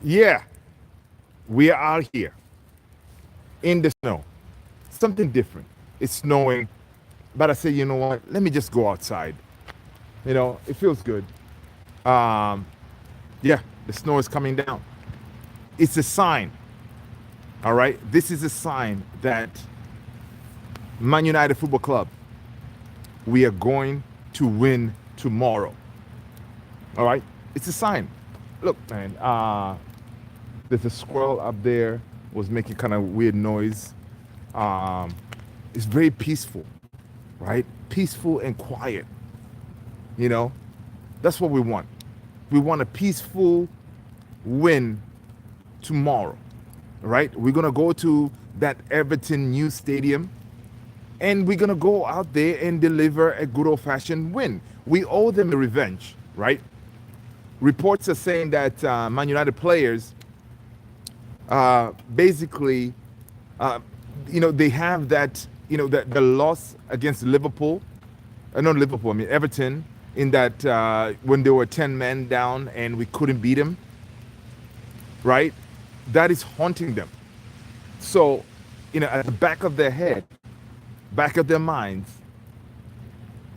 Yeah, we are out here in the snow. Something different. It's snowing, but I say, you know what? Let me just go outside. It feels good. Um, yeah, the snow is coming down. It's a sign, all right? This is a sign that Man United Football Club, we are going to win tomorrow, all right? It's a sign. Look, man, there's a squirrel up there was making kind of weird noise. Um, it's very peaceful, right? Peaceful and quiet. You know, that's what we want. We want a peaceful win tomorrow, right? We're gonna go to that Everton new stadium, and we're gonna go out there and deliver a good old-fashioned win. We owe them a revenge, right? Reports are saying that Man United players basically, uh, they have that, the loss against Liverpool, not Liverpool, I mean Everton, in that when they were 10 men down and we couldn't beat them, right? That is haunting them. So, at the back of their head, back of their minds,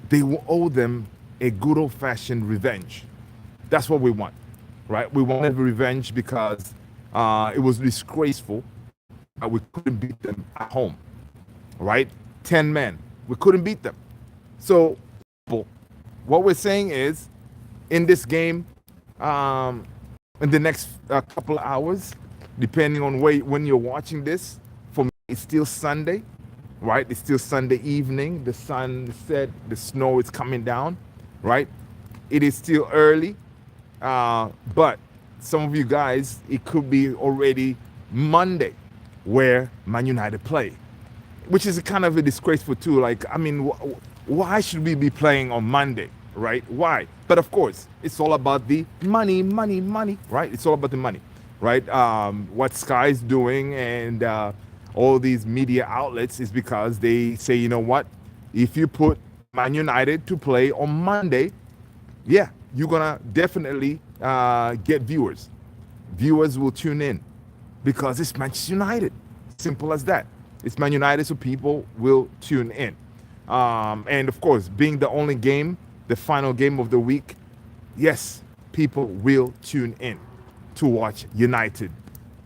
they will owe them a good old fashioned revenge. That's what we want, right? We wanted revenge because it was disgraceful. We couldn't beat them at home, right? 10 men. We couldn't beat them. So, what we're saying is in this game, in the next couple of hours, depending on when you're watching this, for me, it's still Sunday, right? It's still Sunday evening. The sun set, the snow is coming down, right? It is still early, but some of you guys, it could be already Monday where Man United play, which is kind of a disgraceful too. Like, I mean, why should we be playing on Monday, right? Why? But of course, it's all about the money, money, money, right? It's all about the money, right? What Sky's doing and all these media outlets is because they say, you know what? If you put Man United to play on Monday, yeah, you're gonna definitely get viewers. Viewers will tune in because it's Manchester United. Simple as that. It's Man United, so people will tune in. And of course, being the only game, the final game of the week, yes, people will tune in to watch United,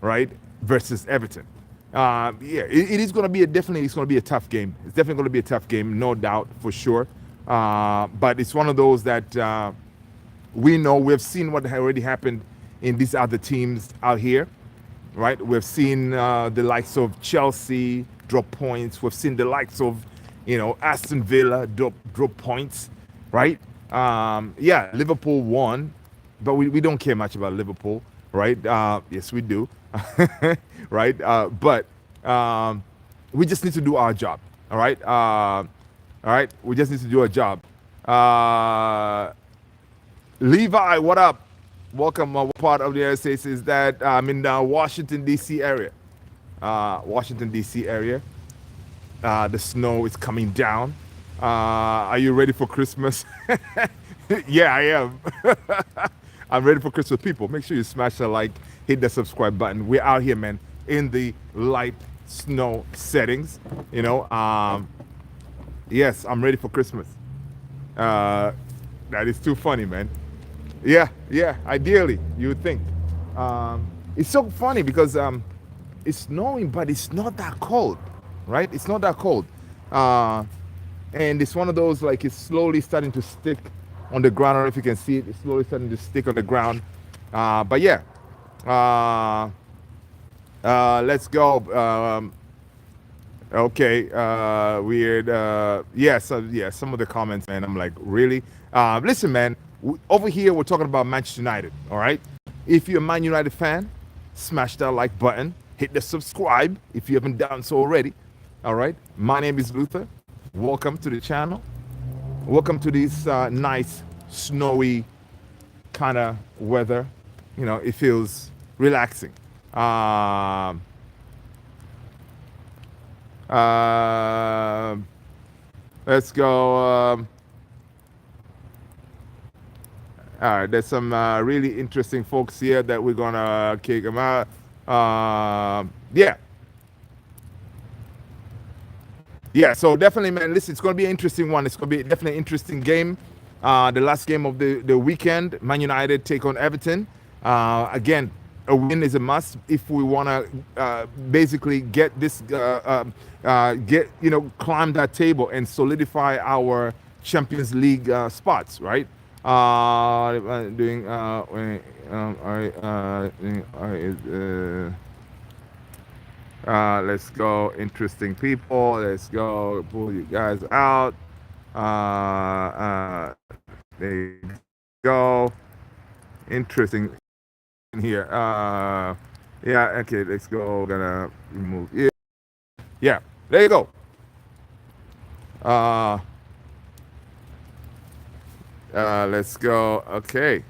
right, versus Everton. Yeah, it is going to be definitely. It's going to be a tough game. It's definitely going to be a tough game, no doubt for sure. But it's one of those that we know. We've seen what already happened in these other teams out here, right? We've seen the likes of Chelsea drop points. We've seen the likes of, Aston Villa drop points, right? Yeah, Liverpool won, but we don't care much about Liverpool, right? Yes, we do, right? But we just need to do our job, all right? All right, we just need to do our job. Levi, what up? Welcome. What part of the United States is that? I'm in the Washington, D.C. area. Washington, D.C. area. The snow is coming down. Are you ready for Christmas? Yeah, I am. I'm ready for Christmas. People, make sure you smash the like, hit the subscribe button. We're out here, man, in the light snow settings. Yes, I'm ready for Christmas. That is too funny, man. Yeah, ideally, you would think. It's so funny because it's snowing, but it's not that cold, right? It's not that cold. And it's one of those, like, it's slowly starting to stick on the ground. I don't know if you can see it. It's slowly starting to stick on the ground. But yeah, let's go. Okay, weird. Yeah, some of the comments, man, I'm like, really? Listen, man, over here, we're talking about Manchester United, all right? If you're a Man United fan, smash that like button. Hit the subscribe if you haven't done so already, all right? My name is Luther. Welcome to the channel. Welcome to this nice, snowy kind of weather. It feels relaxing. Let's go. All right, there's some really interesting folks here that we're gonna kick them out. Yeah, yeah. So definitely, man. Listen, it's gonna be an interesting one. It's gonna be definitely an interesting game. The last game of the weekend, Man United take on Everton. Again, a win is a must if we want to basically get this, get climb that table and solidify our Champions League spots, right? Doing all right, let's go, interesting people. Let's go, pull you guys out. There you go. Interesting here. Yeah, okay, let's go. Gonna remove. Yeah, yeah. There you go. Uh, let's go. Okay,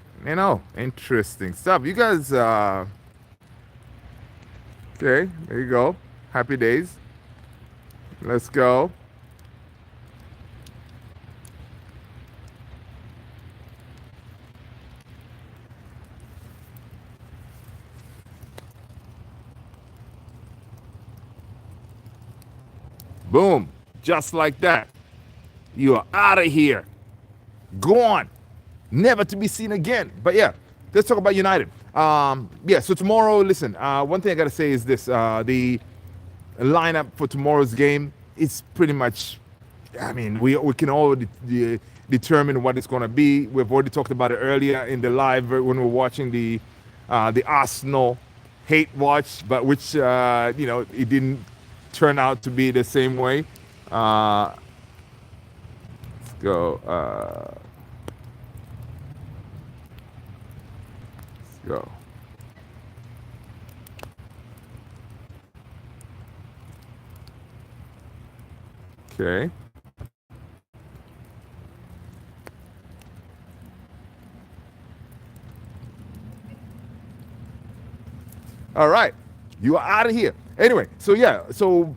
interesting stuff. You guys. Okay, there you go. Happy days. Let's go. Boom. Just like that. You are out of here. Gone. Never to be seen again. But yeah, let's talk about United. Yeah, so tomorrow, listen, one thing I got to say is this. The lineup for tomorrow's game is pretty much, I mean, we can already determine what it's going to be. We've already talked about it earlier in the live when we were watching the Arsenal hate watch, but which, it didn't turn out to be the same way. Let's go. Let's go. Okay. All right. You are out of here. Anyway, so yeah, so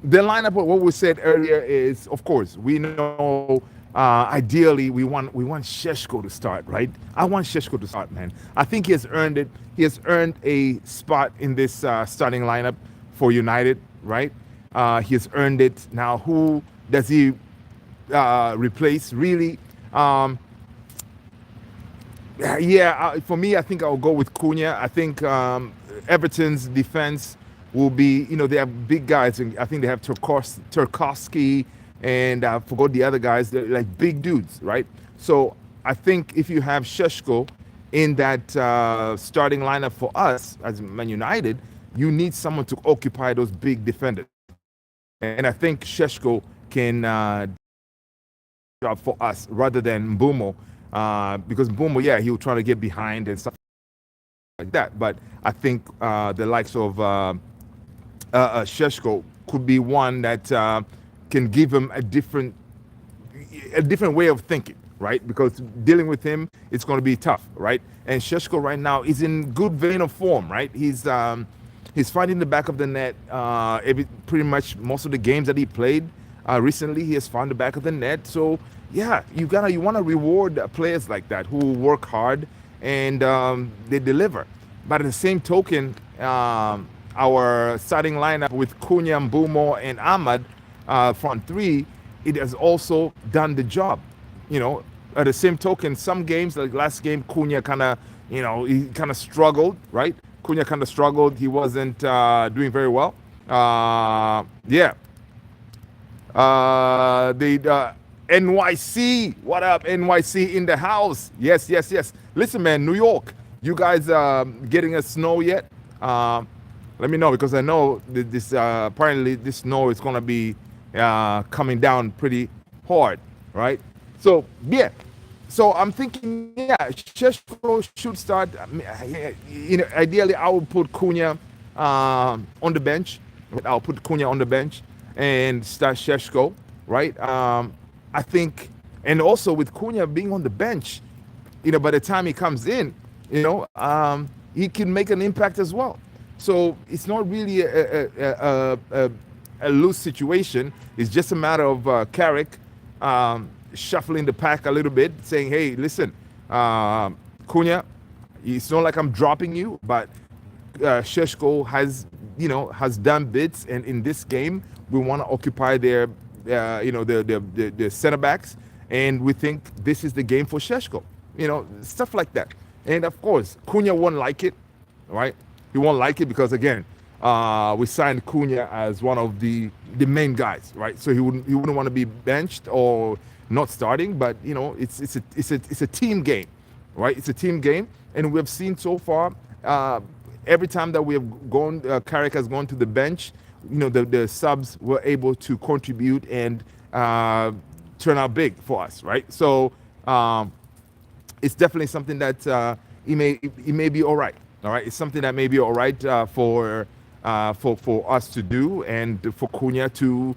the lineup, what we said earlier is, of course, we know ideally we want Sheshko to start, right? I want Sheshko to start, man. I think he has earned it. He has earned a spot in this starting lineup for United, right? He has earned it. Now, who does he replace? Really? Yeah, for me, I think I'll go with Cunha. I think Everton's defense will be, they have big guys. And I think they have Turkowski and I forgot the other guys. They're like big dudes, right? So I think if you have Sheshko in that starting lineup for us as Man United, you need someone to occupy those big defenders. And I think Sheshko can job for us rather than Mbumo. Because Mbumo, yeah, he'll try to get behind and stuff like that. But I think the likes of Sheshko could be one that can give him a different way of thinking, right? Because dealing with him, it's going to be tough, right? And Sheshko right now is in good vein of form, right? He's finding the back of the net. Pretty much most of the games that he played recently, he has found the back of the net. So yeah, you want to reward players like that who work hard and they deliver. But at the same token, our starting lineup with Cunha, Mbumo, and Ahmad front three, it has also done the job. At the same token, some games like last game, Cunha he kind of struggled, right? Cunha kind of struggled. He wasn't doing very well. Yeah. The NYC, what up, NYC in the house? Yes. Listen, man, New York, you guys getting a snow yet? Let me know because I know this apparently this snow is gonna be coming down pretty hard, right? So yeah. So I'm thinking, yeah, Sheshko should start. Ideally, I would put Cunha on the bench. I'll put Cunha on the bench and start Sheshko, right? I think, and also with Cunha being on the bench, by the time he comes in, he can make an impact as well. So it's not really a loose situation. It's just a matter of Carrick shuffling the pack a little bit, saying, hey, listen, Cunha, it's not like I'm dropping you, but Sheshko has done bits, and in this game we want to occupy their the center backs, and we think this is the game for Sheshko, stuff like that. And of course, Cunha won't like it, right? He won't like it because again, we signed Cunha as one of the main guys, right? So he wouldn't want to be benched or not starting, but it's a team game, right? It's a team game, and we have seen so far. Every time that we have gone, Carrick has gone to the bench, the subs were able to contribute and turn out big for us, right? So it's definitely something that it may be all right. All right, it's something that may be all right for us to do, and for Cunha to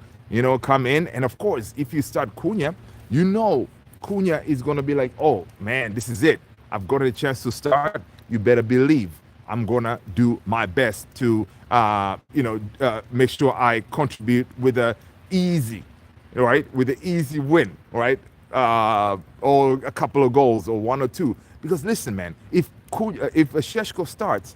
come in. And of course, if you start Cunha, Cunha is going to be like, oh man, this is it. I've got a chance to start. You better believe I'm gonna do my best to make sure I contribute with a easy, right, with an easy win, right, or a couple of goals or one or two. Because listen, man, if Sheshko starts,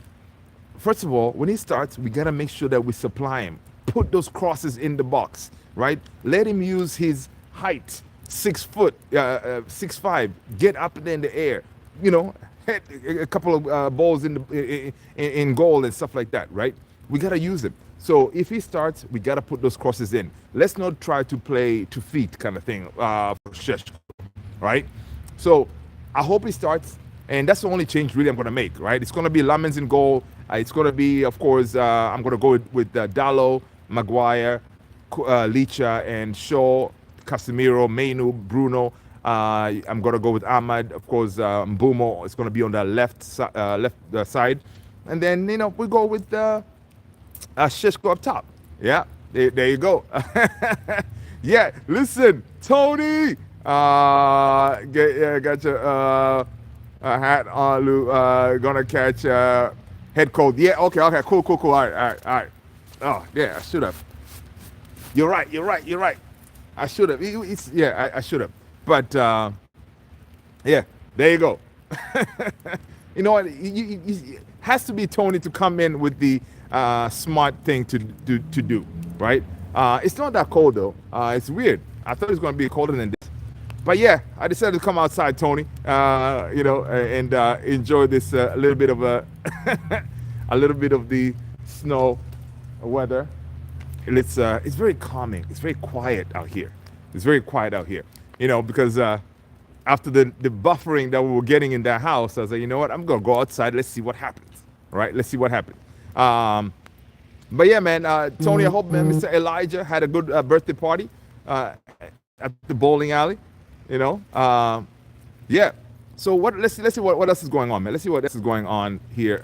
first of all, when he starts, we gotta make sure that we supply him. Put those crosses in the box, right? Let him use his height, 6 foot, 6'5", get up there in the air, hit a couple of balls in goal and stuff like that, right? We gotta use him. So if he starts, we gotta put those crosses in. Let's not try to play to feet kind of thing for Sheshko, right? So I hope he starts, and that's the only change really I'm gonna make, right? It's gonna be Lamens in goal. It's gonna be, of course, I'm gonna go with Dallo, Maguire, Licha, and Shaw, Casemiro, Mainu, Bruno. I'm gonna go with Ahmad, of course. Mbumo is gonna be on the left side, and then we go with Sheshko up top. Yeah, there you go. Yeah, listen, Tony. Got your hat on, Lou. Gonna catch head cold. Yeah, okay, cool. All right. Oh, yeah, I should have. You're right. I should have. I should have. But yeah, there you go. You know what? It has to be Tony to come in with the smart thing to do, right? It's not that cold though. It's weird. I thought it was going to be colder than this. But yeah, I decided to come outside, Tony. And enjoy this a little bit of a little bit of the snow weather. It's very calming. It's very quiet out here. Because after the buffering that we were getting in that house, I was like, you know what? I'm going to go outside. Let's see what happens. All right? Let's see what happens. But yeah, man, Tony, I hope Mr. Elijah had a good birthday party at the bowling alley. Yeah. So let's see what else is going on, man. Let's see what else is going on here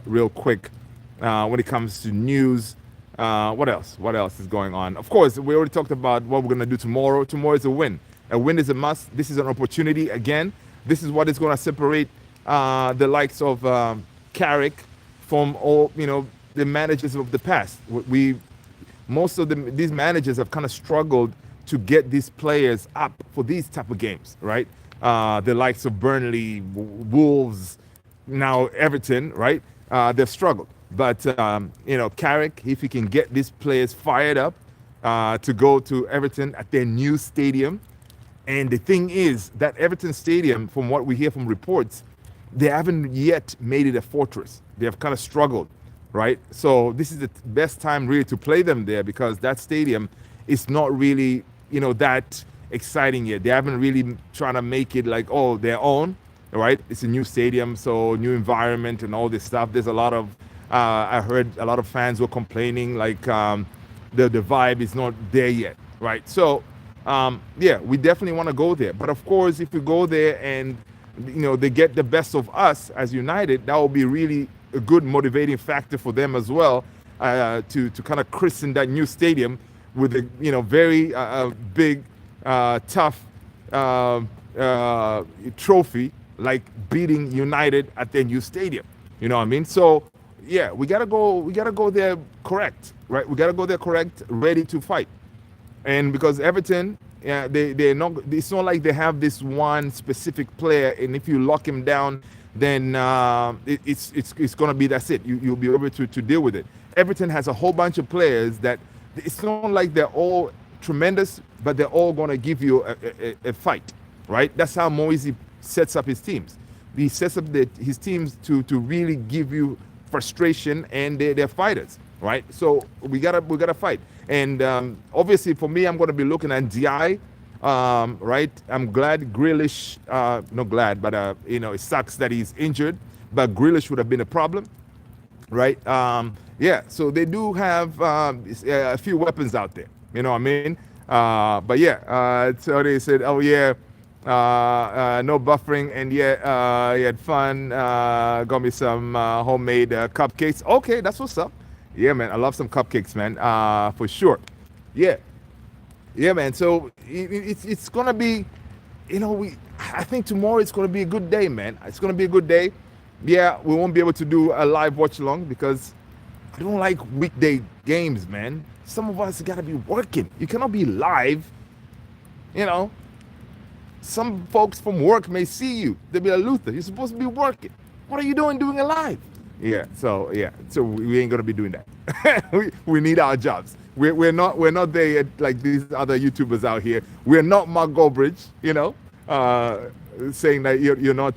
real quick when it comes to news. What else is going on? Of course, we already talked about what we're going to do tomorrow. Tomorrow is a win. A win is a must. This is an opportunity. Again, this is what is going to separate the likes of Carrick from all, the managers of the past. Most of these managers have kind of struggled to get these players up for these type of games, right? The likes of Burnley, Wolves, now Everton, right? They've struggled. But, Carrick, if he can get these players fired up to go to Everton at their new stadium. And the thing is that Everton Stadium, from what we hear from reports, they haven't yet made it a fortress. They have kind of struggled, right? So this is the best time really to play them there, because that stadium is not really, that exciting yet. They haven't really trying to make it like, their own, right? It's a new stadium, so new environment and all this stuff. There's a lot of, I heard a lot of fans were complaining like the vibe is not there yet, right? So, yeah, we definitely want to go there. But of course, if we go there and, they get the best of us as United, that will be really a good motivating factor for them as well, to kind of christen that new stadium with a, very big, tough trophy, like beating United at their new stadium. You know what I mean? So, yeah, we gotta go there correct, right? We gotta go there correct, ready to fight. And because Everton, Yeah, they're not. It's not like they have this one specific player, and if you lock him down, then it's gonna be that's it. You'll be able to deal with it. Everton has a whole bunch of players that it's not like they're all tremendous, but they're all gonna give you a fight, right? That's how Moisey sets up his teams. He sets up his teams to really give you frustration, and they're fighters, right? So we gotta fight. And obviously, for me, I'm going to be looking at DI, right? I'm glad Grealish, not glad, but it sucks that he's injured. But Grealish would have been a problem, right? Yeah, so they do have a few weapons out there. You know what I mean? But yeah, so they said, oh yeah, no buffering, and yeah, he had fun. Got me some homemade cupcakes. Okay, that's what's up. Yeah, man, I love some cupcakes, man, for sure. Yeah, yeah, man. So it's gonna be, I think tomorrow it's gonna be a good day, man. It's gonna be a good day. Yeah, we won't be able to do a live watch along because I don't like weekday games, man. Some of us gotta be working. You cannot be live, you know. Some folks from work may see you. They'll be like, Luther, you're supposed to be working. What are you doing a live? Yeah, so we ain't gonna be doing that. we need our jobs. We're not there yet, like these other YouTubers out here. We're not Mark Goldbridge, saying that you're not,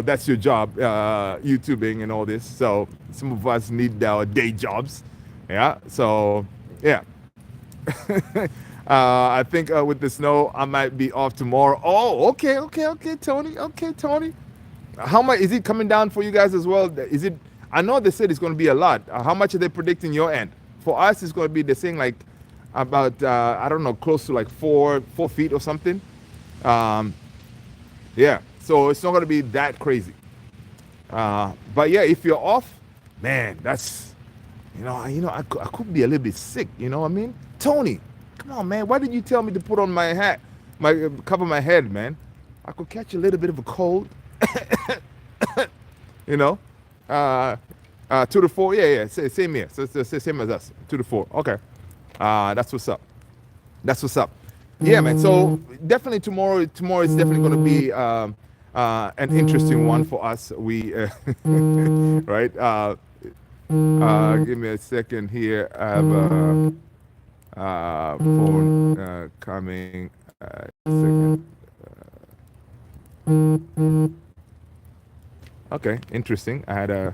that's your job, YouTubing and all this. So some of us need our day jobs. Yeah, so yeah. I think with the snow, I might be off tomorrow. Oh, okay, Tony. Okay, Tony. How much is it coming down for you guys as well? Is it? I know they said it's going to be a lot. How much are they predicting your end? For us, it's going to be they're saying like about I don't know, close to like 4 feet or something. Yeah, so it's not going to be that crazy. But yeah, if you're off, man, that's I could be a little bit sick. You know what I mean? Tony, come on, man. Why did you tell me to put on my hat, cover my head, man? I could catch a little bit of a cold. 2 to 4, yeah, same here. So same as us, 2 to 4. Okay, that's what's up. Yeah, man. So definitely tomorrow is definitely going to be an interesting one for us. We right. Give me a second here. I have a phone coming. Second. Okay, interesting. I had a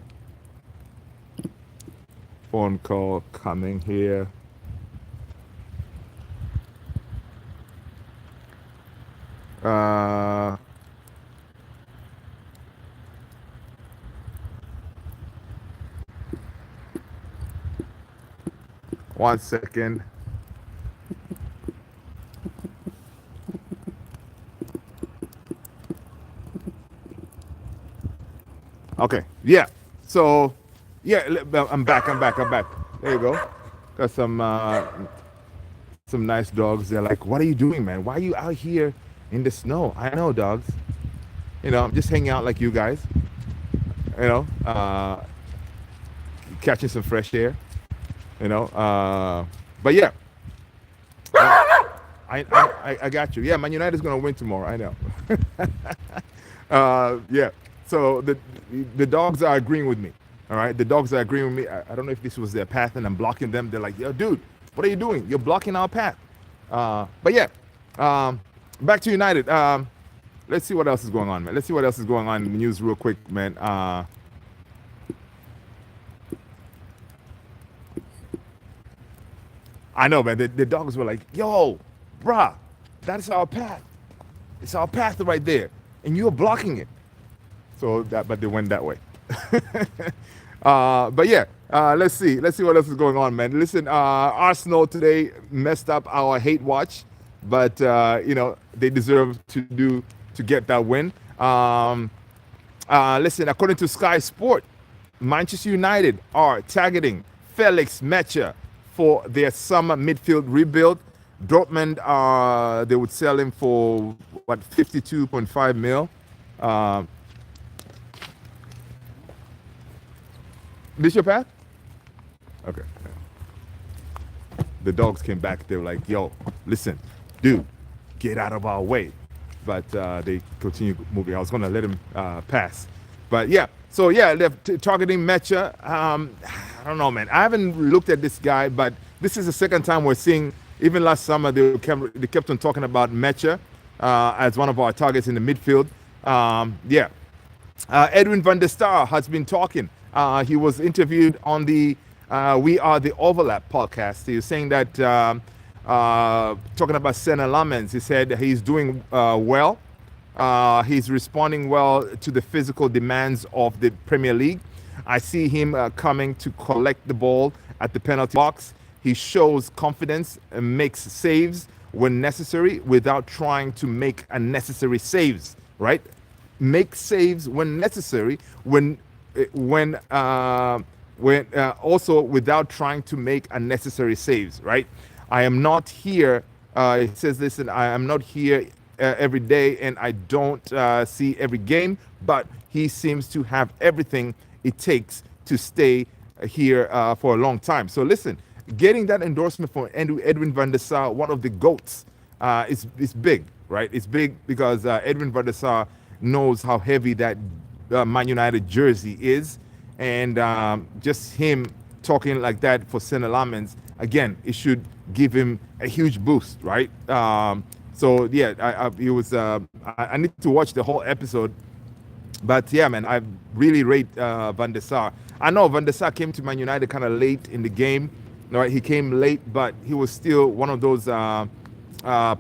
phone call coming here. One second. Okay, yeah. So, yeah, I'm back. There you go. Got some nice dogs. They're like, what are you doing, man? Why are you out here in the snow? I know, dogs. I'm just hanging out like you guys. Catching some fresh air. But yeah. I got you. Yeah, Man United's gonna win tomorrow. I know. Yeah. So the dogs are agreeing with me. All right, the dogs are agreeing with me. I don't know if this was their path and I'm blocking them. They're like, yo, dude, what are you doing? You're blocking our path. But yeah, back to United. Let's see what else is going on, man. Let's see what else is going on in the news real quick, man. I know, man. The dogs were like, yo, bruh, that's our path. It's our path right there. And you're blocking it. But they went that way. But yeah, let's see what else is going on, man. Listen, Arsenal today messed up our hate watch, but they deserve to get that win. Listen, according to Sky Sport, Manchester United are targeting Felix Mecha for their summer midfield rebuild. Dortmund, they would sell him for 52.5 mil. This your path? Okay. The dogs came back. They were like, yo, listen, dude, get out of our way. But they continue moving. I was going to let him pass. But yeah, so yeah, they're targeting Mecha. I don't know, man. I haven't looked at this guy, but this is the second time we're seeing. Even last summer, they kept on talking about Mecha as one of our targets in the midfield. Yeah, Edwin van der Sar has been talking. He was interviewed on the We Are the Overlap podcast. He was saying that, talking about Senna Lamens, he said he's doing well. He's responding well to the physical demands of the Premier League. I see him coming to collect the ball at the penalty box. He shows confidence and makes saves when necessary without trying to make unnecessary saves, right? Make saves when necessary, when also without trying to make unnecessary saves, right? I am not here. It says, listen, I am not here every day, and I don't see every game, but he seems to have everything it takes to stay here for a long time. So listen, getting that endorsement from Edwin van der Sar, one of the GOATs, is big, right? It's big because Edwin van der Sar knows how heavy that Man United jersey is, and just him talking like that for Senna Lamens, again, it should give him a huge boost, right? So yeah, I need to watch the whole episode, but yeah, man, I really rate Van der Sar. I know Van der Sar came to Man United kind of late in the game, right? He came late, but he was still one of those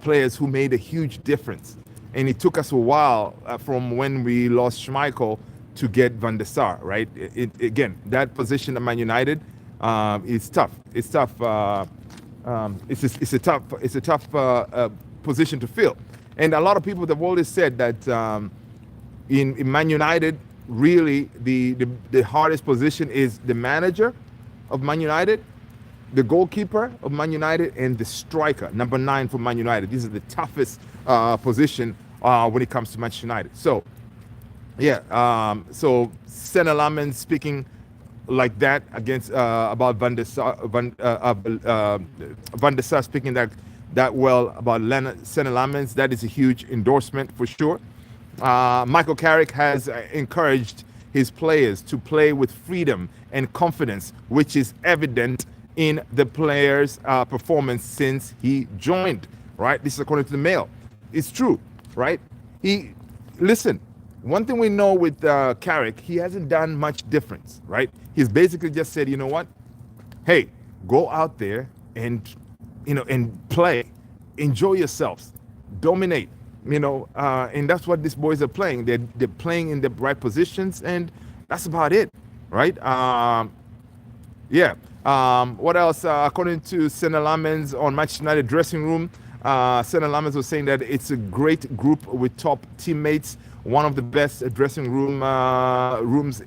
players who made a huge difference. And it took us a while from when we lost Schmeichel to get Van der Sar, right? Again, that position at Man United is tough. It's tough. It's a tough position to fill. And a lot of people have always said that in Man United, really the hardest position is the manager of Man United, the goalkeeper of Man United, and the striker, number 9 for Man United. These are the toughest position when it comes to Manchester United. So, yeah, so Senna Lamens speaking like that against about Van der Sar, Van der Sar speaking that well about Senna Lamens. That is a huge endorsement for sure. Michael Carrick has encouraged his players to play with freedom and confidence, which is evident in the player's performance since he joined, right? This is according to the Mail. It's true, right? Listen, one thing we know with Carrick, he hasn't done much difference, right? He's basically just said, you know what? Hey, go out there and, and play. Enjoy yourselves. Dominate, and that's what these boys are playing. They're playing in the right positions, and that's about it, right? Yeah. What else? According to Senna Lamens on Manchester United dressing room, Senna Lamens was saying that it's a great group with top teammates, one of the best dressing rooms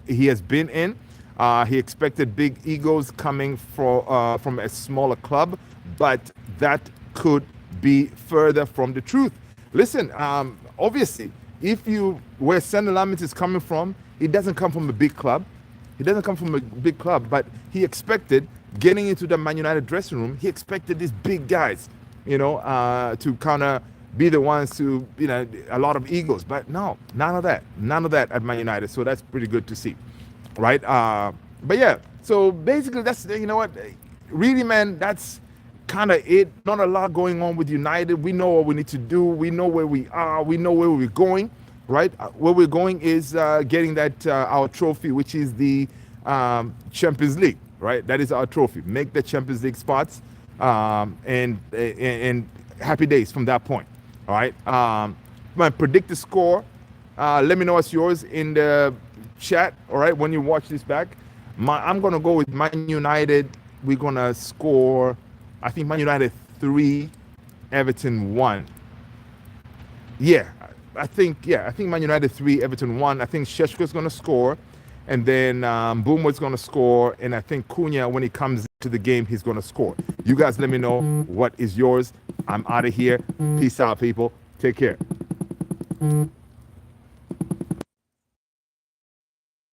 he has been in. He expected big egos coming from a smaller club, but that could be further from the truth. Listen, obviously, where Senna Lamens is coming from, he doesn't come from a big club. He doesn't come from a big club, but he expected, getting into the Man United dressing room, he expected these big guys, to kind of be the ones to, a lot of egos. But no, none of that at Man United. So that's pretty good to see, right? But yeah, so basically that's, really, man, that's kind of it. Not a lot going on with United. We know what we need to do. We know where we are. We know where we're going. Right, where we're going is getting that our trophy, which is the Champions League. Right, that is our trophy. Make the Champions League spots, and happy days from that point. All right, my predicted score. Let me know what's yours in the chat. All right, when you watch this back, I'm gonna go with Man United. We're gonna score. I think Man United 3, Everton 1. Yeah. I think Man United 3, Everton 1. I think Sheshko's going to score, and then Boomwood's going to score, and I think Cunha, when he comes to the game, he's going to score. You guys let me know what is yours. I'm out of here. Peace out, people. Take care.